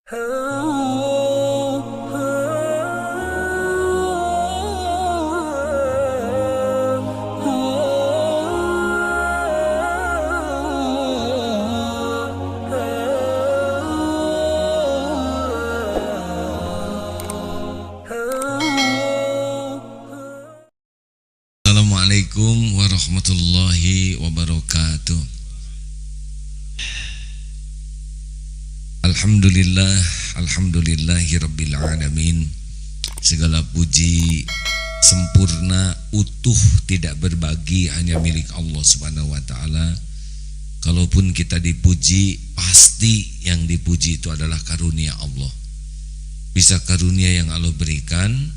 Assalamualaikum warahmatullahi wabarakatuh. Alhamdulillahi rabbil alamin. Segala puji sempurna, utuh, tidak berbagi, hanya milik Allah subhanahu wa ta'ala. Kalaupun kita dipuji, pasti yang dipuji itu adalah karunia Allah. Bisa karunia yang Allah berikan,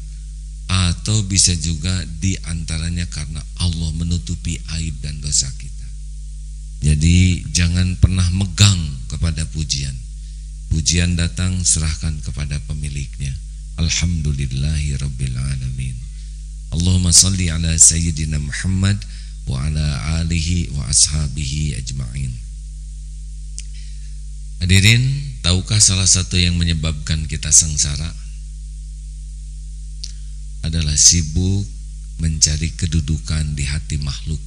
atau bisa juga diantaranya karena Allah menutupi aib dan dosa kita. Jadi jangan pernah megang kepada pujian. Pujian datang, serahkan kepada pemiliknya. Alhamdulillahi rabbil alamin. Allahumma salli ala sayyidina Muhammad wa ala alihi wa ashabihi ajma'in. Hadirin, tahukah salah satu yang menyebabkan kita sengsara adalah sibuk mencari kedudukan di hati makhluk.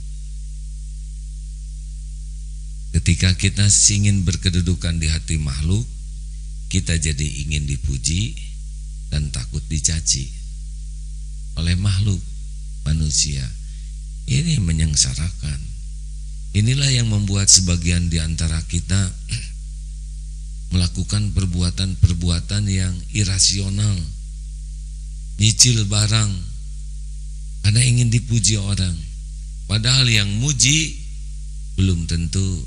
Ketika kita ingin berkedudukan di hati makhluk, kita jadi ingin dipuji dan takut dicaci oleh makhluk manusia. Ini menyengsarakan. Inilah yang membuat sebagian di antara kita melakukan perbuatan-perbuatan yang irasional, nyicil barang karena ingin dipuji orang, padahal yang muji belum tentu,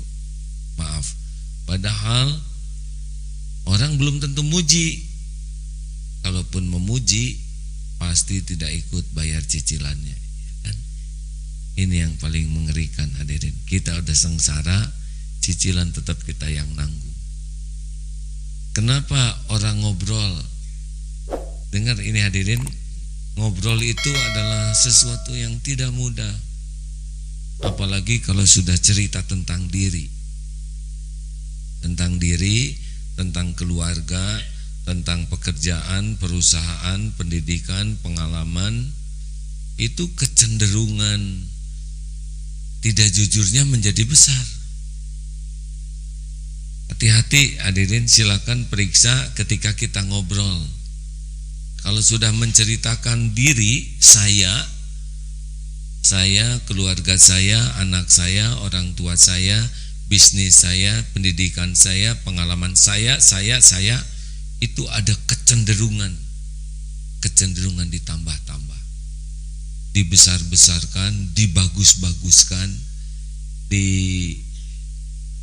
padahal orang belum tentu muji. Kalaupun memuji, pasti tidak ikut bayar cicilannya, ya kan? Ini yang paling mengerikan, hadirin. Kita udah sengsara, cicilan tetap kita yang nanggung. Kenapa orang ngobrol? Dengar ini hadirin, ngobrol itu adalah sesuatu yang tidak mudah. Apalagi kalau sudah cerita tentang diri. Tentang diri, tentang keluarga, tentang pekerjaan, perusahaan, pendidikan, pengalaman. Itu kecenderungan tidak jujurnya menjadi besar. Hati-hati hadirin, silakan periksa ketika kita ngobrol. Kalau sudah menceritakan diri, saya, keluarga saya, anak saya, orang tua saya, bisnis saya, pendidikan saya, pengalaman saya, itu ada kecenderungan ditambah-tambah, dibesar-besarkan, dibagus-baguskan,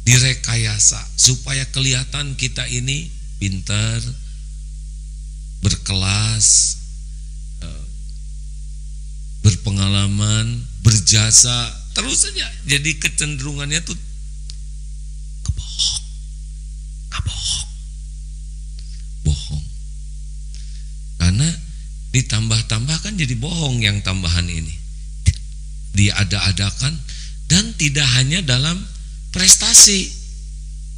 direkayasa supaya kelihatan kita ini pintar, berkelas, berpengalaman, berjasa, terus saja. Jadi kecenderungannya tuh bohong. Karena ditambah-tambahkan jadi bohong yang tambahan ini. Diada-adakan, dan tidak hanya dalam prestasi,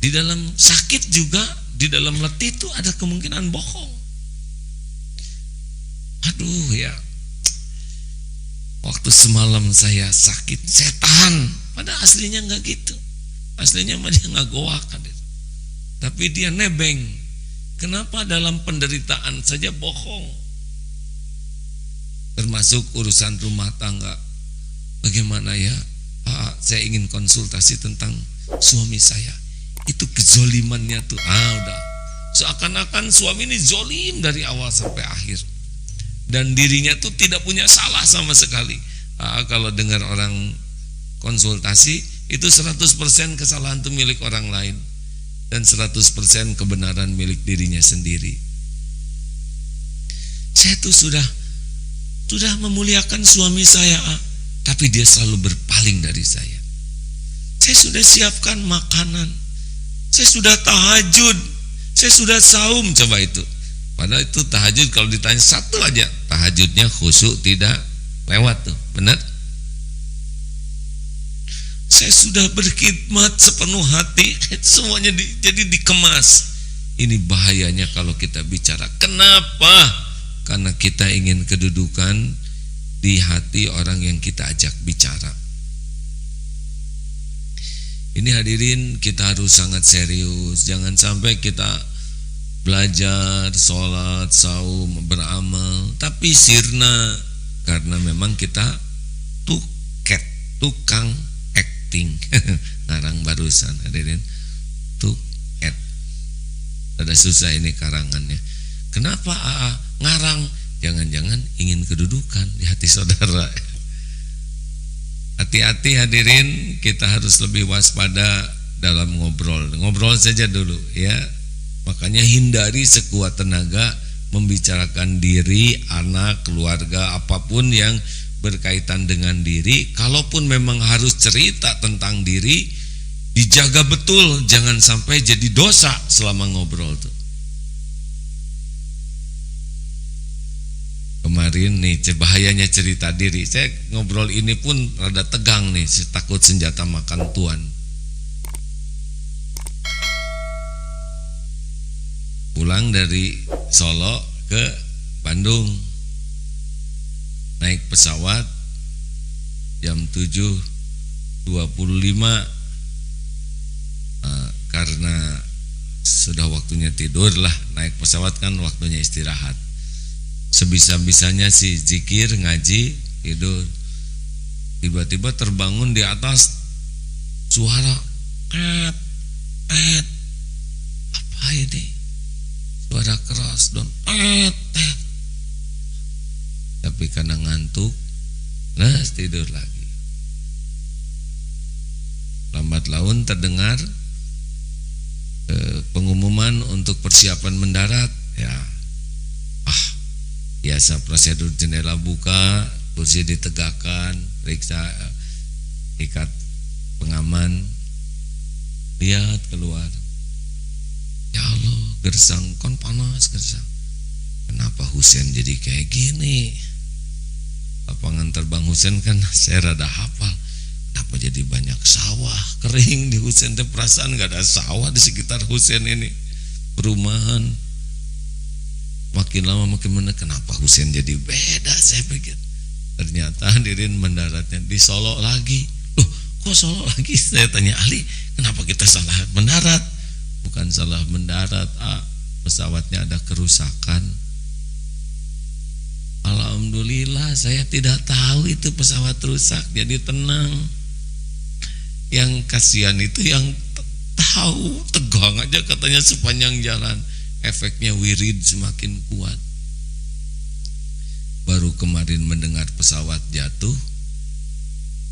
di dalam sakit juga, di dalam letih itu ada kemungkinan bohong. Aduh ya, waktu semalam saya sakit, saya tahan. Padahal aslinya nggak gitu. Aslinya mah dia nggak goak, tapi dia nebeng. Kenapa dalam penderitaan saja bohong? Termasuk urusan rumah tangga. Bagaimana ya, Pak, saya ingin konsultasi tentang suami saya. Itu kezolimannya tuh, udah. Seakan-akan suami ini zolim dari awal sampai akhir. Dan dirinya tuh tidak punya salah sama sekali. Kalau dengar orang konsultasi, itu 100% kesalahan itu milik orang lain, dan 100% kebenaran milik dirinya sendiri. Saya tuh sudah memuliakan suami saya, tapi dia selalu berpaling dari saya. Saya sudah siapkan makanan, saya sudah tahajud, saya sudah saum, coba itu. Padahal itu tahajud kalau ditanya satu aja, tahajudnya khusyuk tidak lewat tuh, benar? Saya sudah berkhidmat sepenuh hati, semuanya jadi dikemas. Ini bahayanya kalau kita bicara. Kenapa? Karena kita ingin kedudukan di hati orang yang kita ajak bicara. Ini hadirin, kita harus sangat serius. Jangan sampai kita belajar, sholat, saum, beramal, tapi sirna karena memang kita tukang acting. Ngarang barusan hadirin, ada susah ini karangannya. Kenapa ngarang? Jangan-jangan ingin kedudukan di hati saudara. Hati-hati hadirin, kita harus lebih waspada dalam ngobrol saja dulu ya. Makanya hindari sekuat tenaga membicarakan diri, anak, keluarga, apapun yang berkaitan dengan diri. Kalaupun memang harus cerita tentang diri, dijaga betul, jangan sampai jadi dosa selama ngobrol tuh. Kemarin nih, bahayanya cerita diri. Saya ngobrol ini pun rada tegang nih, saya takut senjata makan tuan. Pulang dari Solo ke Bandung, naik pesawat jam 7.25. Karena sudah waktunya tidur lah, naik pesawat kan waktunya istirahat. Sebisa-bisanya si zikir, ngaji, tidur. Tiba-tiba terbangun di atas suara apa ini? Suara keras dan tapi karena ngantuk, nah tidur lagi. Lambat laun terdengar pengumuman untuk persiapan mendarat ya. Biasa prosedur, jendela buka, kursi ditegakkan, periksa, ikat pengaman, lihat keluar. Ya Allah, gersang, kon panas gersang. Kenapa Husein jadi kayak gini? Lapangan terbang Husein kan saya rada hafal. Kenapa jadi banyak sawah kering di Husein? Perasaan gak ada sawah di sekitar Husein ini. Perumahan. Makin lama makin mana, kenapa Husein jadi beda? Saya pikir ternyata hadirin mendaratnya di Solo lagi. Loh, kok Solo lagi? Saya tanya Ali, kenapa kita salah mendarat? Bukan salah mendarat, pesawatnya ada kerusakan. Alhamdulillah saya tidak tahu itu pesawat rusak, jadi tenang. Yang kasihan itu yang tahu, tegang aja katanya sepanjang jalan. Efeknya wirid semakin kuat. Baru kemarin mendengar pesawat jatuh,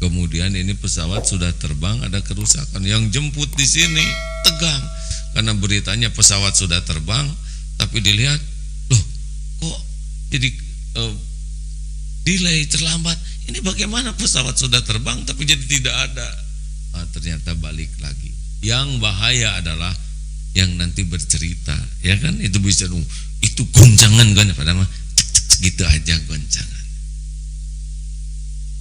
kemudian ini pesawat sudah terbang, ada kerusakan. Yang jemput di sini tegang karena beritanya pesawat sudah terbang, tapi dilihat, loh kok jadi delay, terlambat. Ini bagaimana pesawat sudah terbang tapi jadi tidak ada? Ternyata balik lagi. Yang bahaya adalah yang nanti bercerita, ya kan, itu bisa itu goncangan kan, padahal gitu aja goncangan.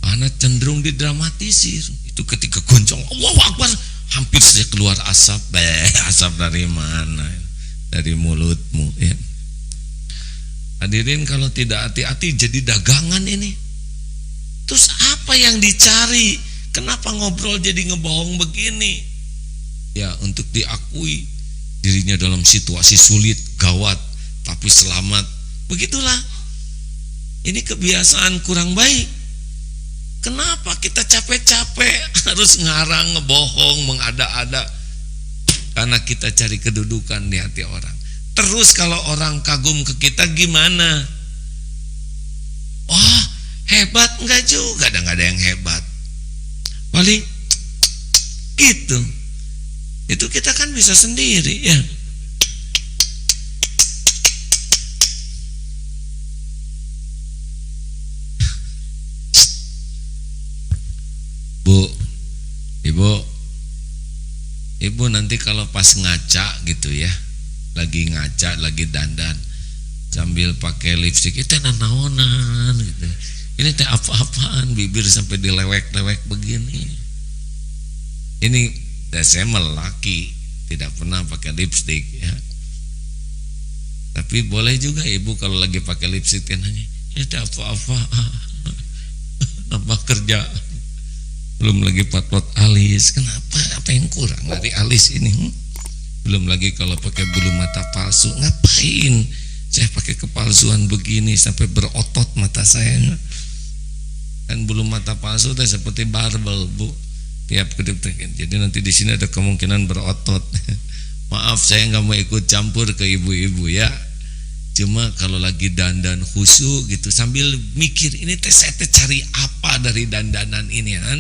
Karena cenderung didramatisir. Itu ketika goncang, Allahu Akbar, hampir saja keluar asap. Asap dari mana? Dari mulutmu ya. Hadirin, kalau tidak hati-hati jadi dagangan ini. Terus apa yang dicari? Kenapa ngobrol jadi ngebohong begini? Ya, untuk diakui dirinya dalam situasi sulit, gawat, tapi selamat. Begitulah. Ini kebiasaan kurang baik. Kenapa kita capek-capek harus ngarang, ngebohong, mengada-ada? Karena kita cari kedudukan di hati orang. Terus kalau orang kagum ke kita gimana? Wah, hebat. Enggak juga, enggak ada yang hebat. Paling gitu. Itu kita kan bisa sendiri ya. Bu, Ibu nanti kalau pas ngaca gitu ya, lagi ngaca, lagi dandan, sambil pakai lipstik, itu naonan gitu. Ini teh apa-apaan, bibir sampai dilewek-lewek begini. Ini saya laki, tidak pernah pakai lipstik ya. Tapi boleh juga ibu kalau lagi pakai lipstick nanya, ya tidak apa-apa, nambah kerja. Belum lagi pot-pot alis, kenapa? Apa yang kurang dari alis ini? Belum lagi kalau pakai bulu mata palsu, ngapain? Saya pakai kepalsuan begini sampai berotot mata saya. Kan bulu mata palsu itu seperti barbel, Bu. Tiap kedip. Jadi nanti di sini ada kemungkinan berotot. Maaf, saya nggak mau ikut campur ke ibu-ibu ya. Cuma kalau lagi dandan khusyuk gitu sambil mikir ini saya cari apa dari dandanan ini kan?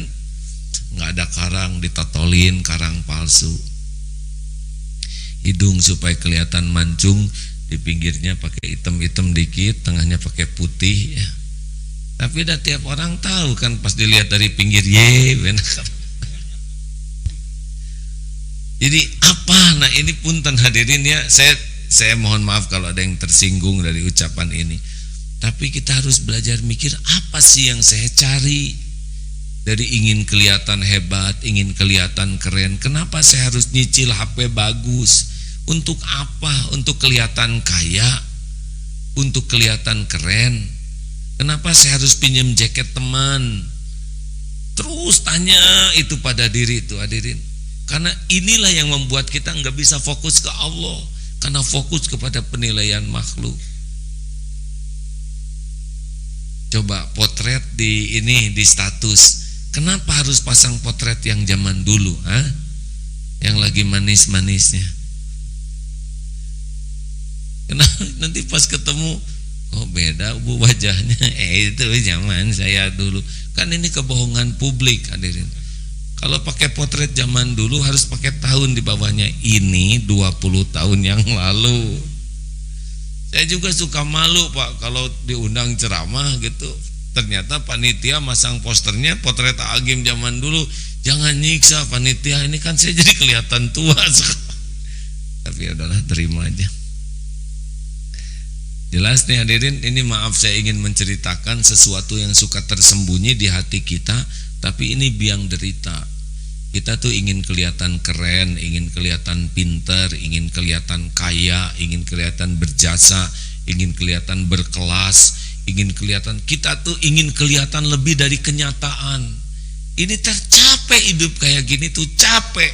Nggak ada karang, ditotolin karang palsu. Hidung supaya kelihatan mancung, di pinggirnya pakai hitam-hitam dikit, tengahnya pakai putih ya. Tapi dah tiap orang tahu kan pas dilihat dari pinggir Jadi apa? Nah ini punten hadirin ya, saya mohon maaf kalau ada yang tersinggung dari ucapan ini. Tapi kita harus belajar mikir apa sih yang saya cari dari ingin kelihatan hebat, ingin kelihatan keren. Kenapa saya harus nyicil HP bagus? Untuk apa? Untuk kelihatan kaya, untuk kelihatan keren. Kenapa saya harus pinjam jaket teman? Terus tanya itu pada diri itu hadirin. Karena inilah yang membuat kita nggak bisa fokus ke Allah, karena fokus kepada penilaian makhluk. Coba potret di status, kenapa harus pasang potret yang zaman dulu, yang lagi manis-manisnya? Kenapa nanti pas ketemu, kok beda Bu wajahnya? Itu zaman saya dulu. Kan ini kebohongan publik hadirin. Kalau pakai potret zaman dulu harus pakai tahun di bawahnya. Ini 20 tahun yang lalu. Saya juga suka malu Pak kalau diundang ceramah gitu. Ternyata panitia masang posternya potret Agim zaman dulu. Jangan nyiksa panitia, ini kan saya jadi kelihatan tua. Tapi udahlah, terima aja. Jelas nih hadirin, ini maaf saya ingin menceritakan sesuatu yang suka tersembunyi di hati kita, tapi ini biang derita. Kita tuh ingin kelihatan keren, ingin kelihatan pintar, ingin kelihatan kaya, ingin kelihatan berjasa, ingin kelihatan berkelas, ingin kelihatan, kita tuh ingin kelihatan lebih dari kenyataan. Ini tercapek hidup kayak gini tuh capek.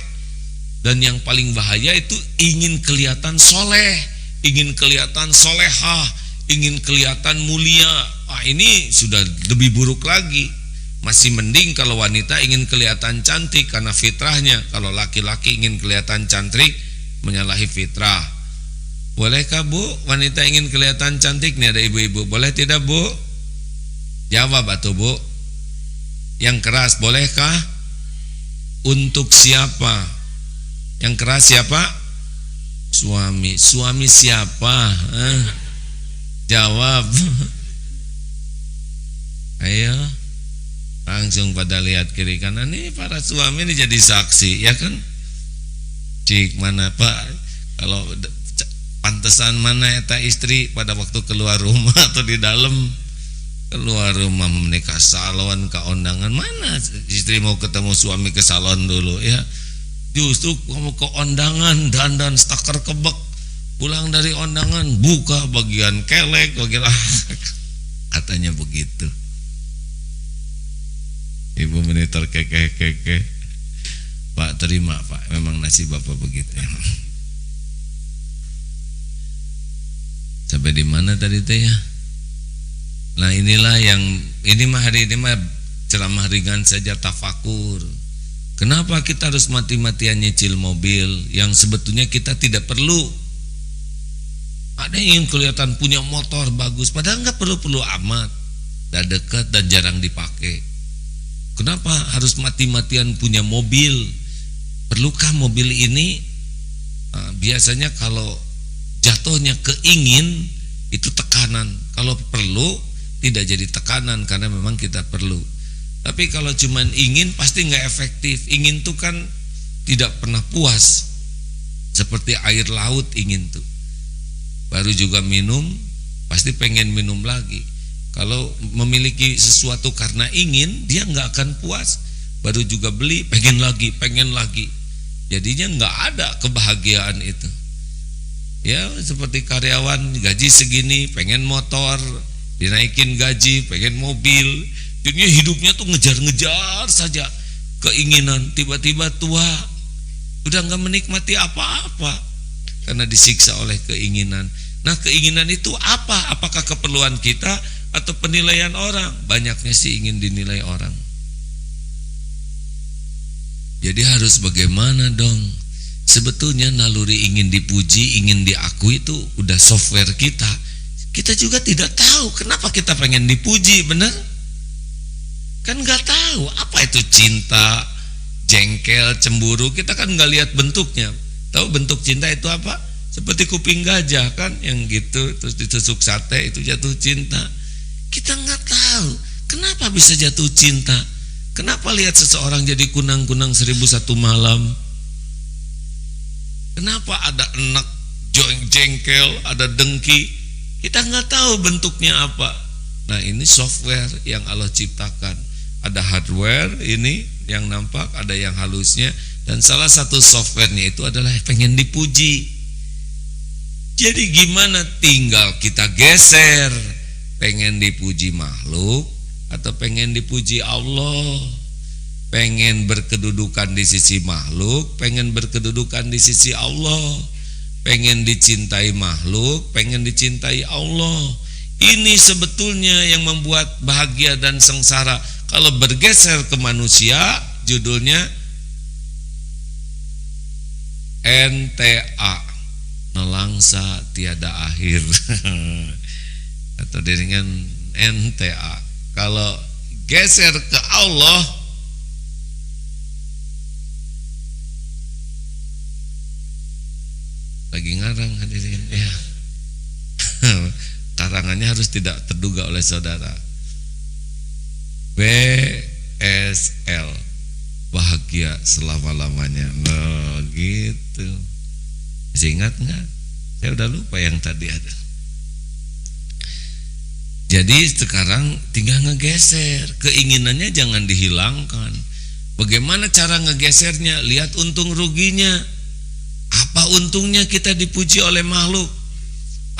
Dan yang paling bahaya itu ingin kelihatan soleh, ingin kelihatan solehah, ingin kelihatan mulia. Ini sudah lebih buruk lagi. Masih mending kalau wanita ingin kelihatan cantik karena fitrahnya. Kalau laki-laki ingin kelihatan cantik menyalahi fitrah. Bolehkah Bu wanita ingin kelihatan cantik? Nih ada ibu-ibu, boleh tidak Bu? Jawab atuh Bu. Yang keras bolehkah? Untuk siapa? Yang keras siapa? Suami. Suami siapa? Jawab. Ayo, langsung pada lihat kiri kanan. Nih para suami ini jadi saksi, ya kan? Cik mana Pak? Kalau pantesan mana eta istri pada waktu keluar rumah atau di dalam? Keluar rumah menikah salon ke undangan, mana istri mau ketemu suami ke salon dulu ya? Justru kamu ke undangan dandan stakar kebek, pulang dari undangan buka bagian kelek, bagian katanya begitu. Ibu monitor keke. Pak terima Pak, memang nasib Bapak begitu. Sampai di mana tadi teh ya? Nah inilah yang ini mah hari ini mah ceramah ringan saja, tafakur. Kenapa kita harus mati-matian nyicil mobil yang sebetulnya kita tidak perlu? Ada yang kelihatan punya motor bagus, padahal nggak perlu amat, dah dekat dan jarang dipakai. Kenapa harus mati-matian punya mobil? Perlukah mobil ini? Nah, biasanya kalau jatuhnya keingin itu tekanan. Kalau perlu tidak jadi tekanan karena memang kita perlu. Tapi kalau cuman ingin pasti nggak efektif. Ingin tuh kan tidak pernah puas. Seperti air laut ingin tuh. Baru juga minum pasti pengen minum lagi. Kalau memiliki sesuatu karena ingin, dia nggak akan puas. Baru juga beli, pengen lagi. Jadinya nggak ada kebahagiaan itu. Ya seperti karyawan gaji segini, pengen motor, dinaikin gaji, pengen mobil. Jadinya hidupnya tuh ngejar-ngejar saja keinginan. Tiba-tiba tua, udah gak menikmati apa-apa karena disiksa oleh keinginan. Nah keinginan itu apa? Apakah keperluan kita atau penilaian orang? Banyaknya sih ingin dinilai orang. Jadi harus bagaimana dong? Sebetulnya naluri ingin dipuji, ingin diakui itu udah software kita. Kita juga tidak tahu kenapa kita pengen dipuji, benar? Kan nggak tahu apa itu cinta, jengkel, cemburu. Kita kan nggak lihat bentuknya. Tahu bentuk cinta itu apa? Seperti kuping gajah kan, yang gitu terus ditusuk sate itu jatuh cinta. Kita nggak tahu kenapa bisa jatuh cinta. Kenapa lihat seseorang jadi kunang-kunang 1001 malam? Kenapa ada enak, jengkel, ada dengki? Kita nggak tahu bentuknya apa. Nah ini software yang Allah ciptakan. Ada hardware ini yang nampak, ada yang halusnya. Dan salah satu softwarenya itu adalah pengen dipuji. Jadi gimana? Tinggal kita geser. Pengen dipuji makhluk atau pengen dipuji Allah, pengen berkedudukan di sisi makhluk, pengen berkedudukan di sisi Allah, pengen dicintai makhluk, pengen dicintai Allah. Ini sebetulnya yang membuat bahagia dan sengsara. Kalau bergeser ke manusia, judulnya NTA, nelangsa tiada akhir. Atau dengan NTA. Kalau geser ke Allah, lagi ngarang hadirin ya. Karangannya harus tidak terduga oleh saudara. BSL, bahagia selama-lamanya. Nah, gitu. Masih ingat nggak? Saya udah lupa yang tadi ada. Jadi sekarang tinggal ngegeser. Keinginannya jangan dihilangkan. Bagaimana cara ngegesernya? Lihat untung ruginya. Apa untungnya kita dipuji oleh makhluk?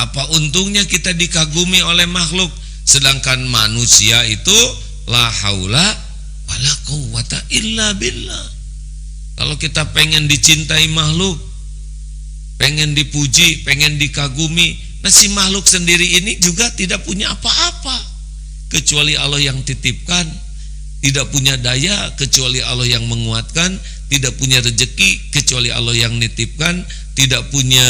Apa untungnya kita dikagumi oleh makhluk? Sedangkan manusia itu la haula wala quwwata illa billah. Kalau kita pengen dicintai makhluk, pengen dipuji, pengen dikagumi, nah si makhluk sendiri ini juga tidak punya apa-apa kecuali Allah yang titipkan, tidak punya daya kecuali Allah yang menguatkan, tidak punya rezeki kecuali Allah yang nitipkan, tidak punya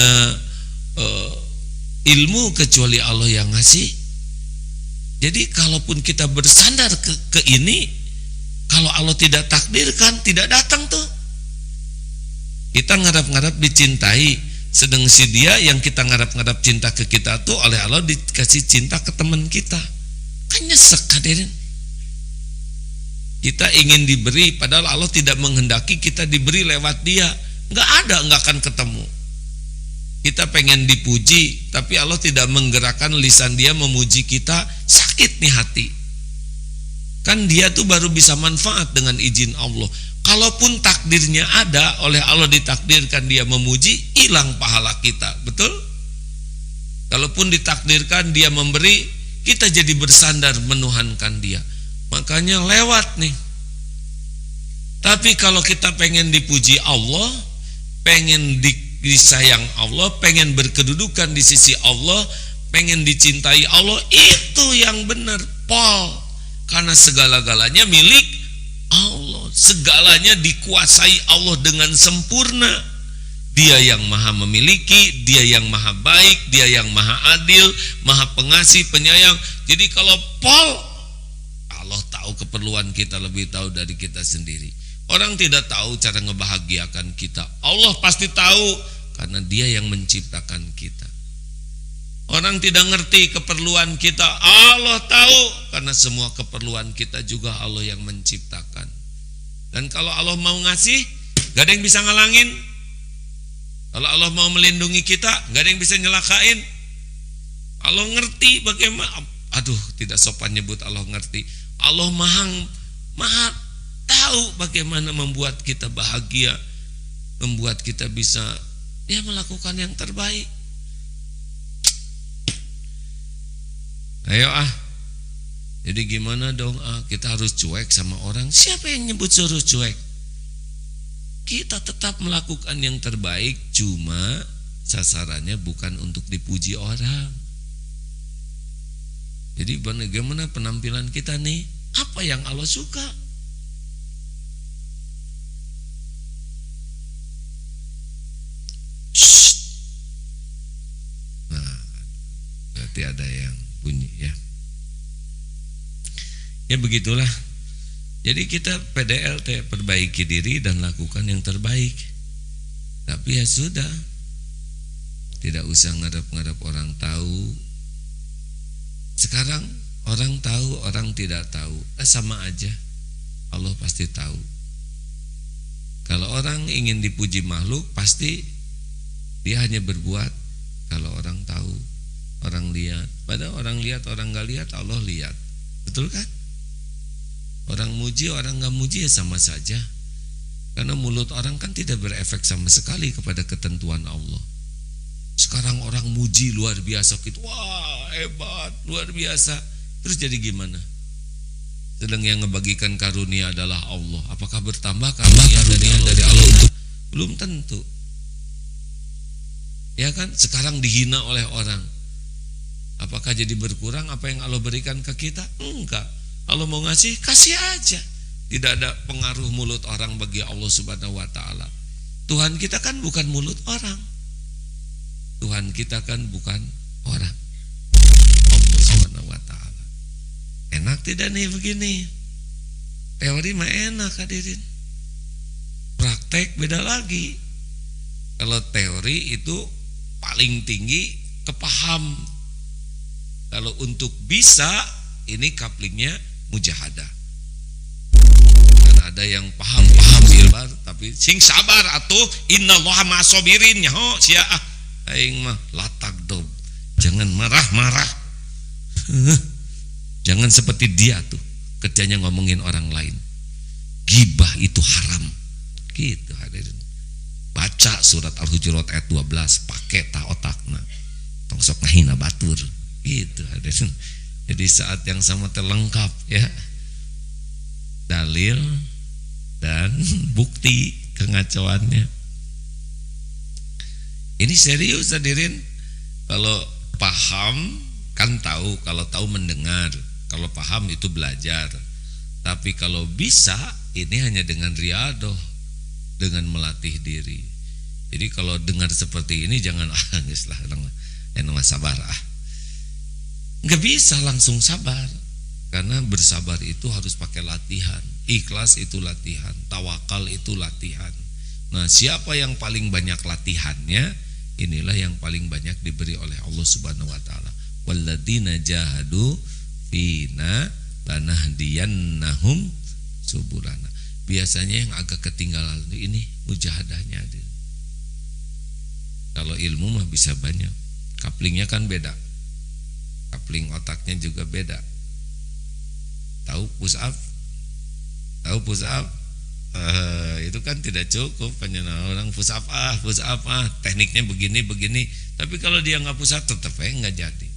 ilmu kecuali Allah yang ngasih. Jadi kalaupun kita bersandar ke ini, kalau Allah tidak takdirkan, tidak datang tuh. Kita ngarap-ngarap dicintai. Sedang si dia yang kita ngarap-ngarap cinta ke kita tuh oleh Allah dikasih cinta ke teman kita. Kan nyesek hadirin. Kita ingin diberi padahal Allah tidak menghendaki kita diberi lewat dia. Nggak ada, nggak akan ketemu. Kita pengen dipuji tapi Allah tidak menggerakkan lisan dia memuji kita, sakit nih hati. Kan dia tuh baru bisa manfaat dengan izin Allah. Kalaupun takdirnya ada, oleh Allah ditakdirkan dia memuji, hilang pahala kita, betul? Kalaupun ditakdirkan dia memberi, kita jadi bersandar menuhankan dia. Makanya lewat nih. Tapi kalau kita pengen dipuji Allah, pengen disayang Allah, pengen berkedudukan di sisi Allah, pengen dicintai Allah, itu yang benar, Paul. Karena segala-galanya milik Allah, segalanya dikuasai Allah dengan sempurna. Dia yang maha memiliki, dia yang maha baik, dia yang maha adil, maha pengasih, penyayang. Jadi kalau Paul, Allah tahu keperluan kita lebih tahu dari kita sendiri. Orang tidak tahu cara ngebahagiakan kita, Allah pasti tahu karena dia yang menciptakan kita. Orang tidak ngerti keperluan kita, Allah tahu karena semua keperluan kita juga Allah yang menciptakan. Dan kalau Allah mau ngasih, gak ada yang bisa ngalangin. Kalau Allah mau melindungi kita, gak ada yang bisa nyelakain. Allah ngerti bagaimana. Aduh, tidak sopan nyebut Allah ngerti. Allah maha tahu bagaimana membuat kita bahagia, membuat kita bisa melakukan yang terbaik. Ayo jadi gimana dong kita harus cuek sama orang? Siapa yang nyebut suruh cuek? Kita tetap melakukan yang terbaik, cuma sasarannya bukan untuk dipuji orang. Jadi bagaimana penampilan kita nih? Apa yang Allah suka? Shh. Nah, berarti ada yang bunyi ya. Ya begitulah. Jadi kita PDLT, perbaiki diri dan lakukan yang terbaik. Tapi ya sudah, tidak usah ngadap-ngadap orang tahu. Sekarang orang tahu, orang tidak tahu, sama aja. Allah pasti tahu. Kalau orang ingin dipuji makhluk, pasti dia hanya berbuat kalau orang tahu, orang lihat. Padahal orang lihat, orang gak lihat, Allah lihat. Betul kan? Orang muji, orang gak muji ya sama saja. Karena mulut orang kan tidak berefek sama sekali kepada ketentuan Allah. Sekarang orang muji luar biasa gitu, wah hebat, luar biasa. Terus jadi gimana? Sedang yang ngebagikan karunia adalah Allah. Apakah bertambah karunia dari Allah itu? Belum tentu. Ya kan? Sekarang dihina oleh orang. Apakah jadi berkurang apa yang Allah berikan ke kita? Enggak. Allah mau ngasih, kasih aja. Tidak ada pengaruh mulut orang bagi Allah Subhanahu wa ta'ala. Tuhan kita kan bukan mulut orang. Tuhan kita kan bukan orang. Allah Subhanahu wa ta'ala. Enak tidak nih begini? Teori mah enak hadirin. Praktek beda lagi. Kalau teori itu paling tinggi kepaham. Kalau untuk bisa, ini kaplingnya mujahadah. Dan ada yang paham ilbar, tapi sing sabar atuh, innallaha ma'asobirin nyaho sia aing mah latagdob. Jangan marah-marah. Jangan seperti dia tuh, kerjanya ngomongin orang lain. Gibah itu haram. Gitu hadirin. Baca surat Al-Hujurat ayat 12, pakai ta otakna. Tong sok ngahina batur. Gitu hadirin. Jadi saat yang sama terlengkap ya, dalil dan bukti kengacauannya. Ini serius hadirin. Kalau paham kan tahu, kalau tahu mendengar, kalau paham itu belajar. Tapi kalau bisa ini hanya dengan riadoh, dengan melatih diri. Jadi kalau dengar seperti ini jangan geus lah sabar nggak bisa langsung sabar, karena bersabar itu harus pakai latihan. Ikhlas itu latihan, tawakal itu latihan. Nah, siapa yang paling banyak latihannya, inilah yang paling banyak diberi oleh Allah Subhanahu wa ta'ala. Walladzina jahadu fina lanahdiyannahum subulana. Biasanya yang agak ketinggalan ini mujahadahnya. Kalau ilmu mah bisa banyak, kaplingnya kan beda. Kapling otaknya juga beda. Tahu push up? Tahu push up? Itu kan tidak cukup. Orang push up tekniknya begini. Tapi kalau dia nggak push up tetap nggak jadi.